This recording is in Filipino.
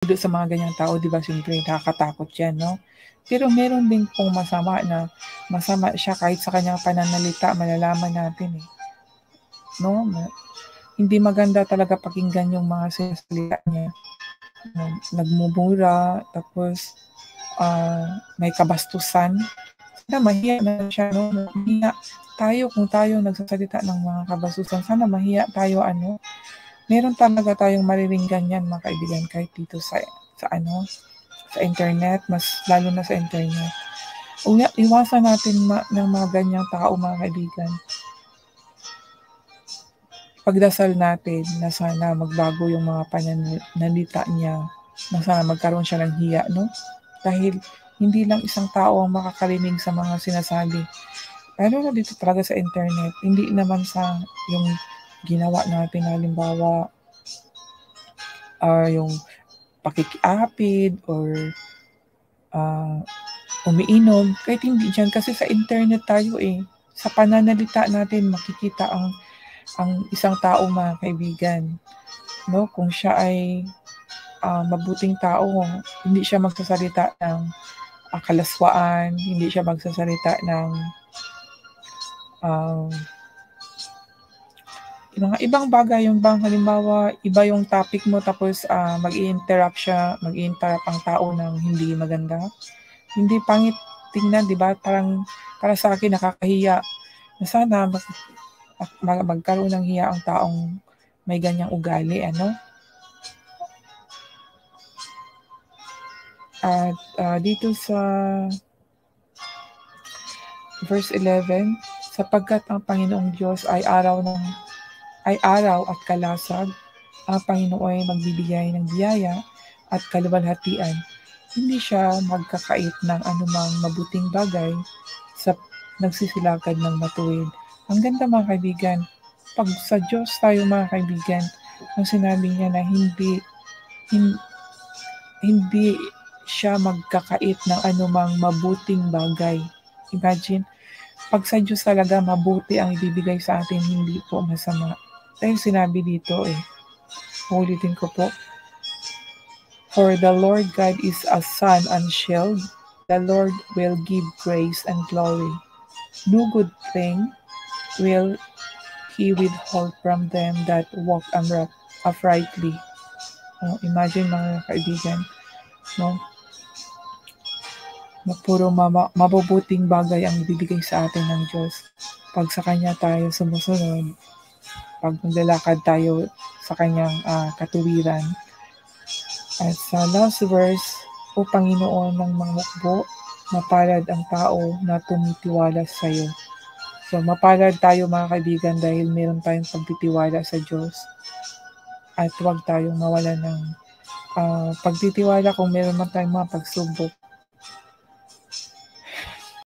sa mga ganyang tao, di ba, siyempre nakakatakot yan, no? Pero meron din pong masama siya kahit sa kanyang pananalita, malalaman natin eh. No? Hindi maganda talaga pakinggan yung mga sinasalita niya. Nagmumura, tapos may kabastusan. Sana mahiya na siya, no? Mahiya tayo kung tayo nagsasalita ng mga kabastusan. Sana mahiya tayo, meron talaga tayong mariringgan yan, mga kaibigan, kahit dito sa internet, mas lalo na sa internet. Iwasan natin ng mga ganyang tao, mga kaibigan. Pagdasal natin na sana magbago yung mga pananalita niya, na sana magkaroon siya ng hiya, no? Dahil hindi lang isang tao ang makakarinig sa mga sinasabi. Lalo na dito talaga sa internet, hindi naman sa yung ginawa natin, halimbawa, yung pakikiapid or umiinom, kahit hindi dyan, kasi sa internet tayo eh. Sa pananalita natin, makikita ang isang tao, mga kaibigan. No? Kung siya ay mabuting tao, hindi siya magsasalita ng kalaswaan, hindi siya magsasalita ng mga ibang bagay, yung bang halimbawa iba yung topic mo tapos mag-i-interrupt ang tao ng hindi maganda. Hindi pangit tingnan, di ba? Parang para sa akin nakakahiya. Na sana magkaroon ng hiya ang taong may ganyang ugali, At dito sa verse 11, sapagkat ang Panginoong Diyos ay araw at kalasag, ang Panginoon ay magbibigay ng biyaya at kaluwalhatian. Hindi siya magkakait ng anumang mabuting bagay sa nagsisilakad ng matuwid. Ang ganda, mga kaibigan. Pag sa Diyos tayo, mga kaibigan, ang sinabi niya na hindi siya magkakait ng anumang mabuting bagay. Imagine, pag sa Diyos talaga mabuti ang ibibigay sa atin, hindi po masama. Dahil sinabi dito ulitin ko po, for the Lord God is a sun and shield. The Lord will give grace and glory. No good thing will He withhold from them that walk uprightly. Imagine, mga kaibigan, no? Puro mabubuting bagay ang ibibigay sa atin ng Diyos. Pag sa Kanya tayo sumusunod, pag maglalakad tayo sa Kanyang katuwiran. At sa last verse, O Panginoon ng mga hukbo, mapalad ang tao na tumitiwala sa iyo. So mapalad tayo, mga kaibigan, dahil meron tayong pagtitiwala sa Diyos. At huwag tayong mawala ng pagtitiwala kung meron man tayong mga pagsubok.